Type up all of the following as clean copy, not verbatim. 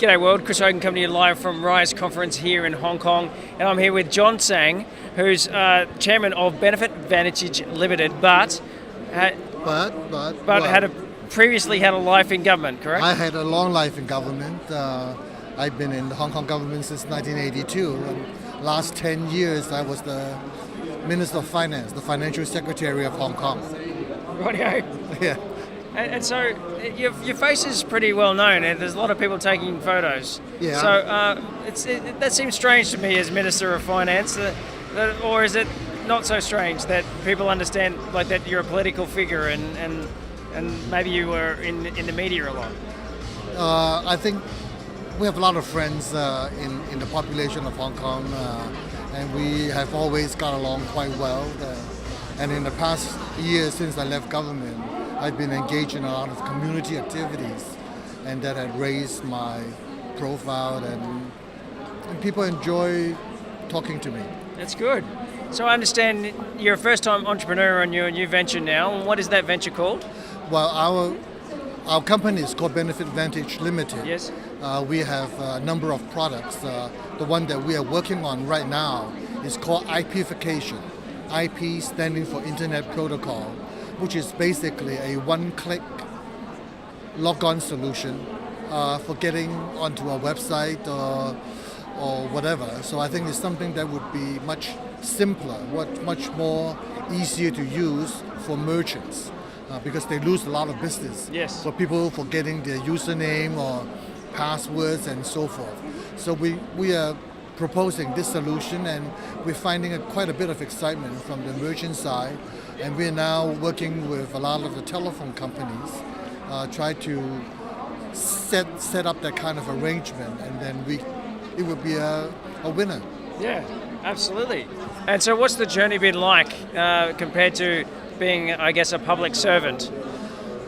G'day world, Chris Hogan coming to you live from Rise Conference here in Hong Kong, and I'm here with John Tsang, who's chairman of Vantage Limited, but had previously had a life in government, correct? I had a long life in government. I've been in the Hong Kong government since 1982. And last 10 years, I was the Minister of Finance, the Financial Secretary of Hong Kong. Rightio. Yeah. And so your face is pretty well known, and there's a lot of people taking photos. Yeah. So that seems strange to me as Minister of Finance, or is it not so strange that people understand like that you're a political figure and maybe you were in the media a lot? I think we have a lot of friends in the population of Hong Kong, and we have always got along quite well. And in the past year since I left government, I've been engaged in a lot of community activities, and that had raised my profile, and people enjoy talking to me. That's good. So I understand you're a first-time entrepreneur on your new venture now. And what is that venture called? Well, our company is called Vantage Limited. Yes. We have a number of products. The one that we are working on right now is called IPification. IP standing for Internet Protocol, which is basically a one-click log-on solution for getting onto a website or whatever. So I think it's something that would be much simpler, much more easier to use for merchants because they lose a lot of business. Yes. For people forgetting their username or passwords and so forth. So we are proposing this solution, and we're finding quite a bit of excitement from the merchant side, and we're now working with a lot of the telephone companies, try to set up that kind of arrangement, and then it would be a winner. Yeah, absolutely. And so what's the journey been like compared to being, I guess, a public servant?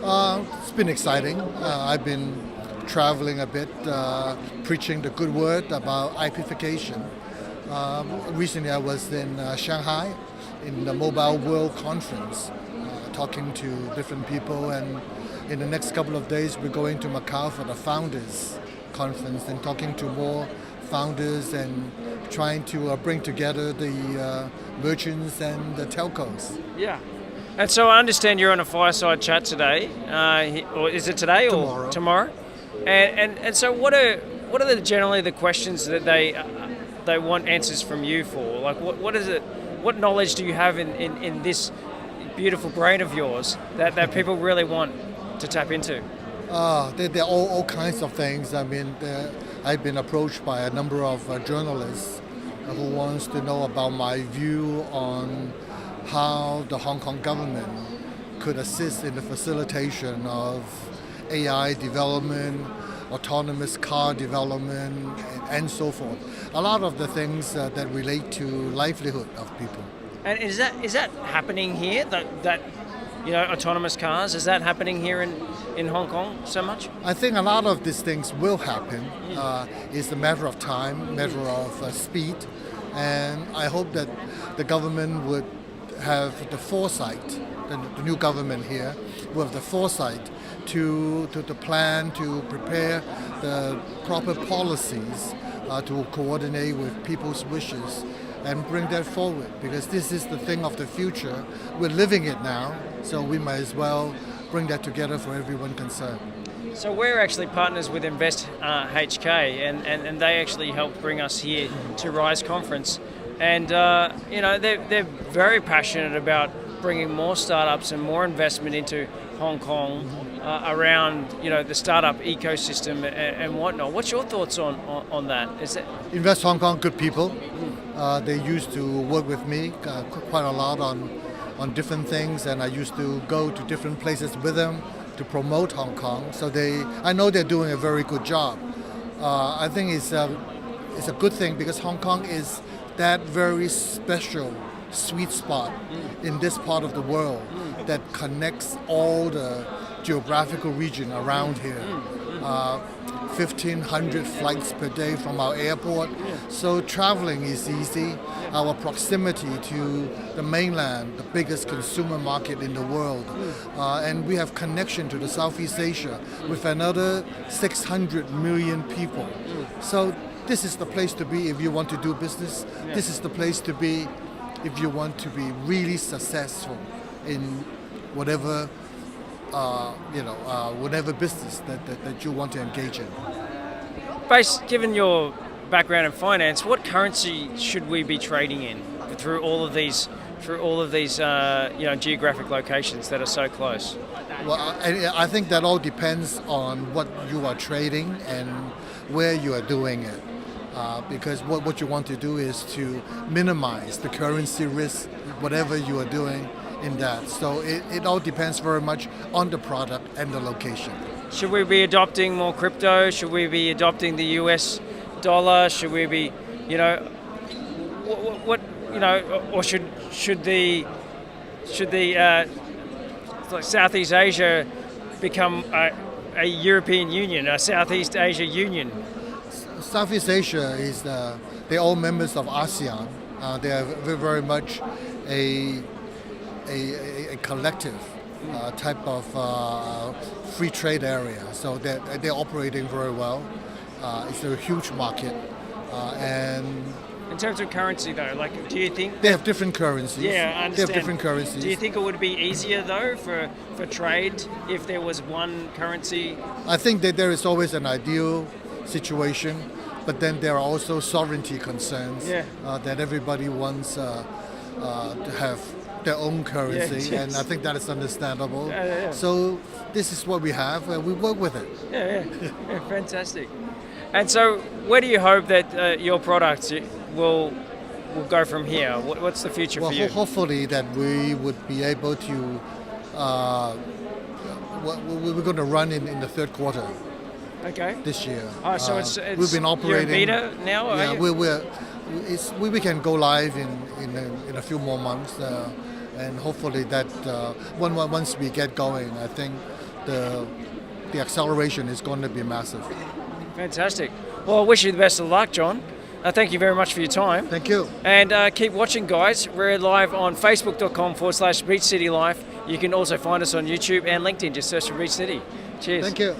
It's been exciting. I've been traveling a bit, preaching the good word about IPification. Recently I was in Shanghai in the Mobile World Conference, talking to different people, and in the next couple of days we're going to Macau for the Founders Conference and talking to more founders and trying to bring together the merchants and the telcos. Yeah. And so I understand you're on a fireside chat today, or is it today or tomorrow? And so what are generally the questions that they want answers from you for? Like what is it? What knowledge do you have in this beautiful brain of yours that people really want to tap into? There are all kinds of things. I mean, I've been approached by a number of journalists who wants to know about my view on how the Hong Kong government could assist in the facilitation of AI development, autonomous car development, and so forth. A lot of the things that relate to livelihood of people. And is that happening here? That autonomous cars, is that happening here in Hong Kong so much? I think a lot of these things will happen. It's a matter of time, matter of speed, and I hope that the government would have the foresight, the new government here, will have the foresight to plan, to prepare the proper policies to coordinate with people's wishes and bring that forward, because this is the thing of the future. We're living it now, so we might as well bring that together for everyone concerned. So we're actually partners with Invest HK, and they actually helped bring us here to Rise Conference. And they're very passionate about bringing more startups and more investment into Hong Kong around the startup ecosystem and whatnot. What's your thoughts on that? Is it Invest Hong Kong, good people. They used to work with me quite a lot on different things, and I used to go to different places with them to promote Hong Kong. So I know they're doing a very good job. I think it's a good thing because Hong Kong is that very special sweet spot in this part of the world that connects all the geographical region around here. 1,500 flights per day from our airport. So traveling is easy. Our proximity to the mainland, the biggest consumer market in the world, and we have connection to the Southeast Asia with another 600 million people. So this is the place to be if you want to do business. This is the place to be if you want to be really successful in whatever whatever business that you want to engage in. Given your background in finance, what currency should we be trading in through all of these geographic locations that are so close? Well, I think that all depends on what you are trading and where you are doing it. Because what you want to do is to minimize the currency risk, whatever you are doing in that. So it all depends very much on the product and the location. Should we be adopting more crypto? Should we be adopting the US dollar? Should we be, or should the Southeast Asia become a European Union, a Southeast Asia Union? Southeast Asia is they're all members of ASEAN. They are very much a collective type of free trade area. So they're operating very well. It's a huge market, and in terms of currency, though, do you think they have different currencies? Yeah, I understand. They have different currencies. Do you think it would be easier, though, for trade if there was one currency? I think that there is always an ideal situation, but then there are also sovereignty concerns that everybody wants to have their own currency, and I think that is understandable. So this is what we have, and we work with it. Yeah, fantastic. And so, where do you hope that your products will go from here? What's the future for you? Hopefully that we would be able to. We're going to run in the third quarter. Okay. This year. Oh, so it's we've been operating. You're in beta now. Yeah, we can go live in a few more months, and hopefully that once we get going, I think the acceleration is going to be massive. Fantastic. Well, I wish you the best of luck, John. Thank you very much for your time. Thank you. And keep watching, guys. We're live on facebook.com/Beach City Life. You can also find us on YouTube and LinkedIn. Just search for Beach City. Cheers. Thank you.